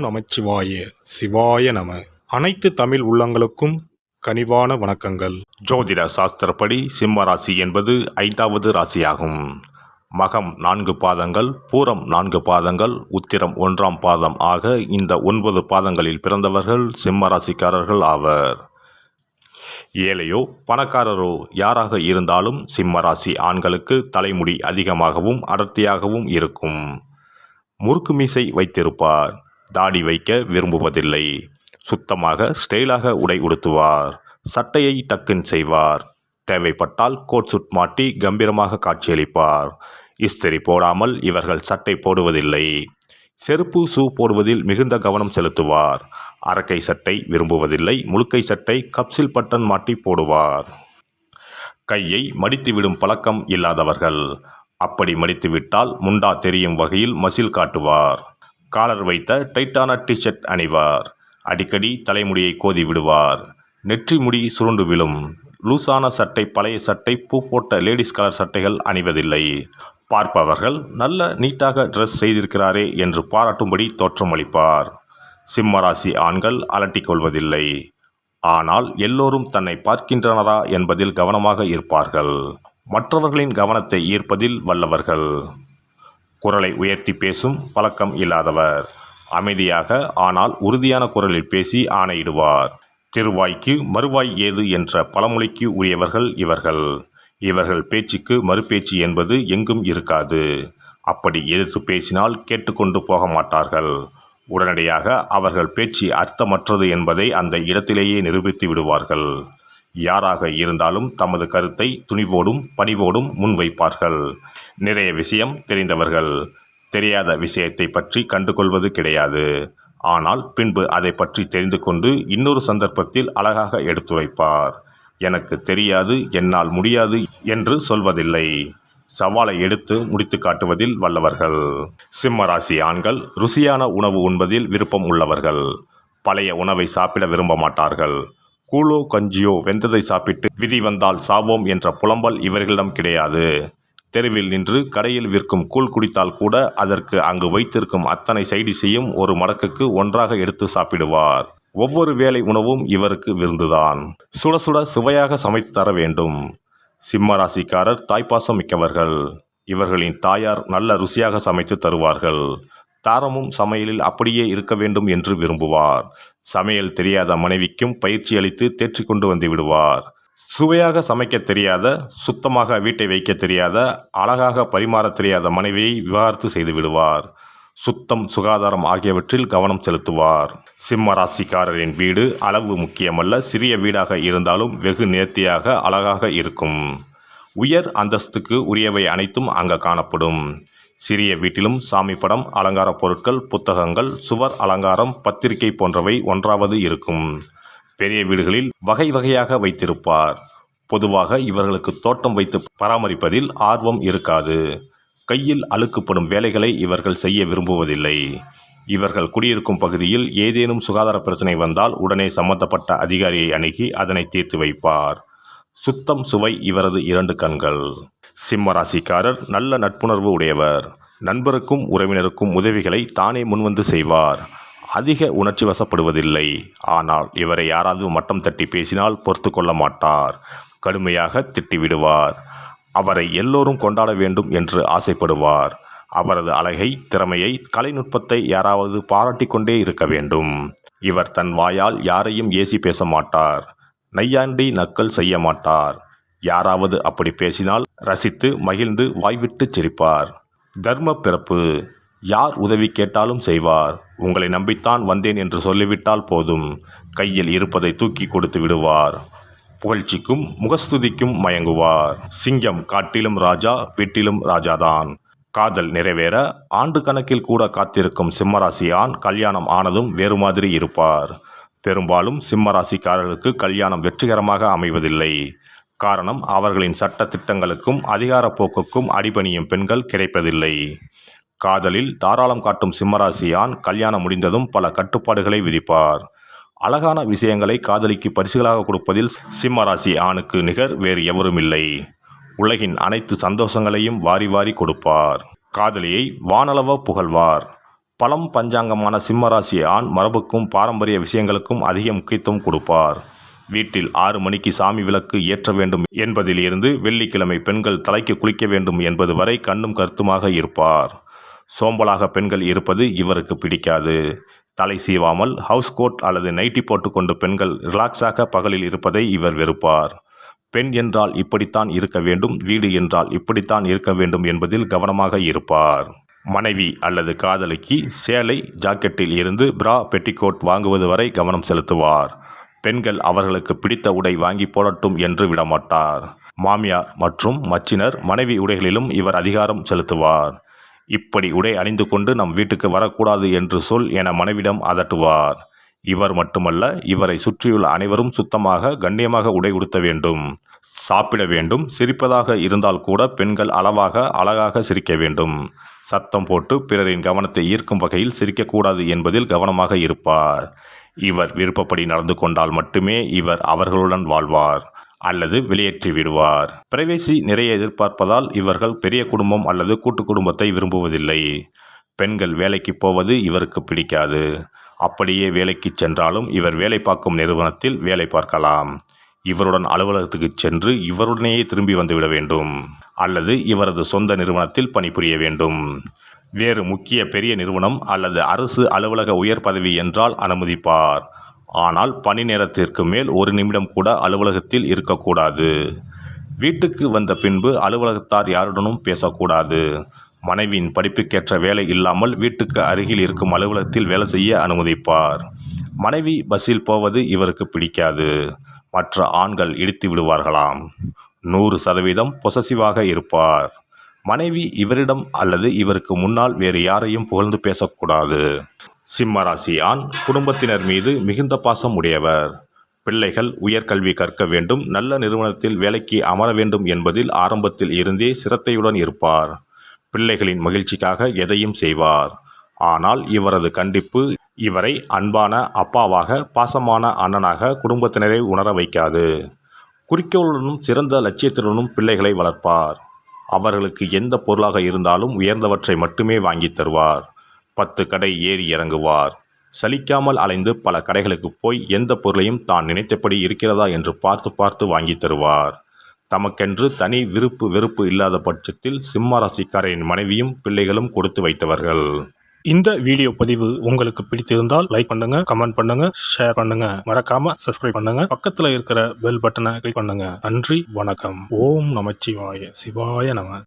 நமச்சிவாய சிவாய நம. அனைத்து தமிழ் உள்ளங்களுக்கும் கனிவான வணக்கங்கள். ஜோதிட சாஸ்திரப்படி சிம்ம ராசி என்பது 5வது ராசியாகும். மகம் 4 பாதங்கள், பூரம் 4 பாதங்கள், உத்திரம் 1ஆம் பாதம் ஆக இந்த 9 பாதங்களில் பிறந்தவர்கள் சிம்ம ராசிக்காரர்கள் ஆவர். ஏழையோ பணக்காரரோ யாராக இருந்தாலும் சிம்ம ராசி ஆண்களுக்கு தலைமுடி அதிகமாகவும் அடர்த்தியாகவும் இருக்கும். முறுக்கு மீசை வைத்திருப்பார். தாடி வைக்க விரும்புவதில்லை. சுத்தமாக ஸ்டைலாக உடை உடுத்துவார். சட்டையை டக்குன் செய்வார். தேவைப்பட்டால் கோட் சூட் மாட்டி கம்பீரமாக காட்சியளிப்பார். இஸ்திரி போடாமல் இவர்கள் சட்டை போடுவதில்லை. செருப்பு ஷூ போடுவதில் மிகுந்த கவனம் செலுத்துவார். அரக்கை சட்டை விரும்புவதில்லை. முழுக்கை சட்டை கப்சில் பட்டன் மாட்டி போடுவார். கையை மடித்துவிடும் பழக்கம் இல்லாதவர்கள். அப்படி மடித்துவிட்டால் முண்டா தெரியும் வகையில் மசில் காட்டுவார். காலர் வைத்த டைட்டான டிஷர்ட் அணிவார். அடிக்கடி தலைமுடியை கோதி விடுவார். நெற்றி முடி சுருண்டு விழும். லூசான சட்டை, பழைய சட்டை, பூ போட்ட லேடிஸ் கலர் சட்டைகள் அணிவதில்லை. பார்ப்பவர்கள் நல்ல நீட்டாக ட்ரெஸ் செய்திருக்கிறாரே என்று பாராட்டும்படி தோற்றமளிப்பார். சிம்மராசி ஆண்கள் அலட்டிக் கொள்வதில்லை. ஆனால் எல்லோரும் தன்னை பார்க்கின்றனரா என்பதில் கவனமாக இருப்பார்கள். மற்றவர்களின் கவனத்தை ஈர்ப்பதில் வல்லவர்கள். குரலை உயர்த்தி பேசும் பழக்கம் இல்லாதவர். அமைதியாக ஆனால் உறுதியான குரலில் பேசி ஆணையிடுவார். திருவாய்க்கு மறுவாய் ஏது என்ற பழமொழிக்கு உரியவர்கள் இவர்கள். இவர்கள் பேச்சுக்கு மறுபேச்சு என்பது எங்கும் இருக்காது. அப்படி எதிர்த்து பேசினால் கேட்டுக்கொண்டு போக மாட்டார்கள். உடனடியாக அவர்கள் பேச்சு அர்த்தமற்றது என்பதை அந்த இடத்திலேயே நிரூபித்து விடுவார்கள். யாராக இருந்தாலும் தமது கருத்தை துணிவோடும் பணிவோடும் முன்வைப்பார்கள். நிறைய விஷயம் தெரிந்தவர்கள். தெரியாத விஷயத்தை பற்றி கண்டுகொள்வது கிடையாது. ஆனால் பின்பு அதை பற்றி தெரிந்து கொண்டு இன்னொரு சந்தர்ப்பத்தில் அழகாக எடுத்துரைப்பார். எனக்கு தெரியாது, என்னால் முடியாது என்று சொல்வதில்லை. சவாலை எடுத்து முடித்து காட்டுவதில் வல்லவர்கள். சிம்மராசி ஆண்கள் ருசியான உணவு உண்பதில் விருப்பம் உள்ளவர்கள். பழைய உணவை சாப்பிட விரும்ப மாட்டார்கள். கூழோ கஞ்சியோ வெந்ததை சாப்பிட்டு விதி வந்தால் சாவோம் என்ற புலம்பல் இவர்களிடம் கிடையாது. தெருவில் நின்று கடையில் விற்கும் கூழ் குடித்தால் கூட அதற்கு அங்கு வைத்திருக்கும் அத்தனை சைடிஷையும் ஒரு மடக்குக்கு ஒன்றாக எடுத்து சாப்பிடுவார். ஒவ்வொரு வேளை உணவும் இவருக்கு விருந்துதான். சுட சுட சுவையாக சமைத்து தர வேண்டும். சிம்மராசிக்காரர் தாய்ப்பாசம் மிக்கவர்கள். இவர்களின் தாயார் நல்ல ருசியாக சமைத்து தருவார்கள். தாரமும் சமையலில் அப்படியே இருக்க வேண்டும் என்று விரும்புவார். சமையல் தெரியாத மனைவிக்கும் பயிற்சி அளித்து தேற்றி கொண்டு வந்து விடுவார். சுவையாக சமைக்க தெரியாத, சுத்தமாக வீட்டை வைக்க தெரியாத, அழகாக பரிமாற தெரியாத மனைவியை விவாகரத்து செய்து விடுவார். சுத்தம், சுகாதாரம் ஆகியவற்றில் கவனம் செலுத்துவார். சிம்ம ராசிக்காரரின் வீடு அளவு முக்கியமல்ல. சிறிய வீடாக இருந்தாலும் வெகு நேர்த்தியாக அழகாக இருக்கும். உயர் அந்தஸ்துக்கு உரியவை அனைத்தும் அங்கு காணப்படும். சிறிய வீட்டிலும் சாமி படம், அலங்கார பொருட்கள், புத்தகங்கள், சுவர் அலங்காரம், பத்திரிகை போன்றவை ஒன்றாவது இருக்கும். பெரிய வீடுகளில் வகை வகையாக வைத்திருப்பார். பொதுவாக இவர்களுக்கு தோட்டம் வைத்து பராமரிப்பதில் ஆர்வம் இருக்காது. கையில் அழுக்குப்படும் வேலைகளை இவர்கள் செய்ய விரும்புவதில்லை. இவர்கள் குடியிருக்கும் பகுதியில் ஏதேனும் சுகாதார பிரச்சனை வந்தால் உடனே சம்பந்தப்பட்ட அதிகாரியை அணுகி அதனை தீர்த்து வைப்பார். சுத்தம், சுவை இவரது 2 கண்கள். சிம்ம ராசிக்காரர் நல்ல நட்புணர்வு உடையவர். நண்பருக்கும் உறவினருக்கும் உதவிகளை தானே முன்வந்து செய்வார். அதிக உணர்ச்சி வசப்படுவதில்லை. ஆனால் இவரை யாராவது மட்டம் தட்டி பேசினால் பொறுத்து கொள்ள மாட்டார். கடுமையாக திட்டிவிடுவார். அவரை எல்லோரும் கொண்டாட வேண்டும் என்று ஆசைப்படுவார். அவரது அழகை, திறமையை, கலைநுட்பத்தை யாராவது பாராட்டி கொண்டே இருக்க வேண்டும். இவர் தன் வாயால் யாரையும் ஏசி பேச மாட்டார். நையாண்டி நக்கல் செய்ய மாட்டார். யாராவது அப்படி பேசினால் ரசித்து மகிழ்ந்து வாய்விட்டு சிரிப்பார். தர்ம பிறப்பு. யார் உதவி கேட்டாலும் செய்வார். உங்களை நம்பித்தான் வந்தேன் என்று சொல்லிவிட்டால் போதும். கையில் இருப்பதை தூக்கி கொடுத்து விடுவார். புகழ்ச்சிக்கும் முகஸ்துதிக்கும் மயங்குவார். சிங்கம் காட்டிலும் ராஜா, வீட்டிலும் ராஜாதான். காதல் நிறைவேற ஆண்டு கணக்கில் கூட காத்திருக்கும் சிம்மராசி ஆண் கல்யாணம் ஆனதும் வேறு மாதிரி இருப்பார். பெரும்பாலும் சிம்மராசிக்காரர்களுக்கு கல்யாணம் வெற்றிகரமாக அமைவதில்லை. காரணம், அவர்களின் சட்ட திட்டங்களுக்கும் அதிகார போக்குக்கும் அடிபணியும் பெண்கள் கிடைப்பதில்லை. காதலில் தாராளம் காட்டும் சிம்மராசி ஆண் கல்யாணம் முடிந்ததும் பல கட்டுப்பாடுகளை விதிப்பார். அழகான விஷயங்களை காதலிக்கு பரிசுகளாக கொடுப்பதில் சிம்மராசி ஆணுக்கு நிகர் வேறு எவரும் இல்லை. உலகின் அனைத்து சந்தோஷங்களையும் வாரி வாரி கொடுப்பார். காதலியை வானளவ புகழ்வார். பழம் பஞ்சாங்கமான சிம்மராசி ஆண் மரபுக்கும் பாரம்பரிய விஷயங்களுக்கும் அதிக முக்கியத்துவம் கொடுப்பார். வீட்டில் 6 மணிக்கு சாமி விளக்கு ஏற்ற வேண்டும் என்பதில் இருந்து வெள்ளிக்கிழமை பெண்கள் தலைக்கு குளிக்க வேண்டும் என்பது வரை கண்ணும் கருத்துமாக இருப்பார். சோம்பலாக பெண்கள் இருப்பது இவருக்கு பிடிக்காது. தலை சீவாமல் ஹவுஸ் கோட் அல்லது நைட்டி போட்டுக்கொண்டு பெண்கள் ரிலாக்ஸாக பகலில் இருப்பதை இவர் வெறுப்பார். பெண் என்றால் இப்படித்தான் இருக்க வேண்டும், வீடு என்றால் இப்படித்தான் இருக்க வேண்டும் என்பதில் கவனமாக இருப்பார். மனைவி அல்லது காதலிக்கு சேலை ஜாக்கெட்டில் இருந்து பிரா பெட்டிகோட் வாங்குவது வரை கவனம் செலுத்துவார். பெண்கள் அவர்களுக்கு பிடித்த உடை வாங்கி போடட்டும் என்று விடமாட்டார். மாமியார் மற்றும் மச்சினர் மனைவி உடைகளிலும் இவர் அதிகாரம் செலுத்துவார். இப்படி உடை அணிந்து கொண்டு நம் வீட்டுக்கு வரக்கூடாது என்று சொல் என மனைவிடம் அதட்டுவார். இவர் மட்டுமல்ல, இவரை சுற்றியுள்ள அனைவரும் சுத்தமாக கண்ணியமாக உடை உடுத்த வேண்டும், சாப்பிட வேண்டும். சிரிப்பதாக இருந்தால் கூட பெண்கள் அளவாக அழகாக சிரிக்க வேண்டும். சத்தம் போட்டு பிறரின் கவனத்தை ஈர்க்கும் வகையில் சிரிக்கக்கூடாது என்பதில் கவனமாக இருப்பார். இவர் விருப்பப்படி நடந்து கொண்டால் மட்டுமே இவர் அவர்களுடன் வாழ்வார் அல்லது வெளியேற்றி விடுவார். பிரைவேசி நிறைய எதிர்பார்ப்பதால் இவர்கள் பெரிய குடும்பம் அல்லது கூட்டு குடும்பத்தை விரும்புவதில்லை. பெண்கள் வேலைக்கு போவது இவருக்கு பிடிக்காது. அப்படியே வேலைக்கு சென்றாலும் இவர் வேலை பார்க்கும் நிறுவனத்தில் வேலை பார்க்கலாம். இவருடன் அலுவலகத்துக்கு சென்று இவருடனேயே திரும்பி வந்துவிட வேண்டும் அல்லது இவரது சொந்த நிறுவனத்தில் பணிபுரிய வேண்டும். வேறு முக்கிய பெரிய நிறுவனம் அல்லது அரசு அலுவலக உயர் பதவி என்றால் அனுமதிப்பார். ஆனால் பணி நேரத்திற்கு மேல் 1 நிமிடம் கூட அலுவலகத்தில் இருக்கக்கூடாது. வீட்டுக்கு வந்த பின்பு அலுவலகத்தார் யாருடனும் பேசக்கூடாது. மனைவியின் படிப்புக்கேற்ற வேலை இல்லாமல் வீட்டுக்கு அருகில் இருக்கும் அலுவலகத்தில் வேலை செய்ய அனுமதிப்பார். மனைவி பஸ்ஸில் போவது இவருக்கு பிடிக்காது. மற்ற ஆண்கள் இடித்து விடுவார்களாம். 100% பொசசிவாக இருப்பார். மனைவி இவரிடம் அல்லது இவருக்கு முன்னால் வேறு யாரையும் புகழ்ந்து பேசக்கூடாது. சிம்மராசி ஆண் குடும்பத்தினர் மீது மிகுந்த பாசம் உடையவர். பிள்ளைகள் உயர்கல்வி கற்க வேண்டும், நல்ல நிறுவனத்தில் வேலைக்கு அமர வேண்டும் என்பதில் ஆரம்பத்தில் இருந்தே சிரத்தையுடன் இருப்பார். பிள்ளைகளின் மகிழ்ச்சிக்காக எதையும் செய்வார். ஆனால் இவரது கண்டிப்பு இவரை அன்பான அப்பாவாக, பாசமான அண்ணனாக குடும்பத்தினரை உணர வைக்காது. குறிக்கோளுடனும் சிறந்த லட்சியத்துடனும் பிள்ளைகளை வளர்ப்பார். அவர்களுக்கு எந்த பொருளாக இருந்தாலும் உயர்ந்தவற்றை மட்டுமே வாங்கி தருவார். 10 கடை ஏறி இறங்குவார். சலிக்காமல் அலைந்து பல கடைகளுக்கு போய் எந்த பொருளையும் தான் நினைத்தபடி இருக்கிறதா என்று பார்த்து பார்த்து வாங்கி தருவார். தமக்கென்று தனி விருப்பு வெறுப்பு இல்லாத பட்சத்தில் சிம்ம ராசிக்காரரின் மனைவியும் பிள்ளைகளும் கொடுத்து வைத்தவர்கள். இந்த வீடியோ பதிவு உங்களுக்கு பிடித்திருந்தால் லைக் பண்ணுங்க, கமெண்ட் பண்ணுங்க, ஷேர் பண்ணுங்க. மறக்காம சப்ஸ்கிரைப் பண்ணுங்க. பக்கத்துல இருக்கிற பெல் பட்டனை கிளிக் பண்ணுங்க. நன்றி, வணக்கம். ஓம் நமச்சிவாய. சிவாய நம.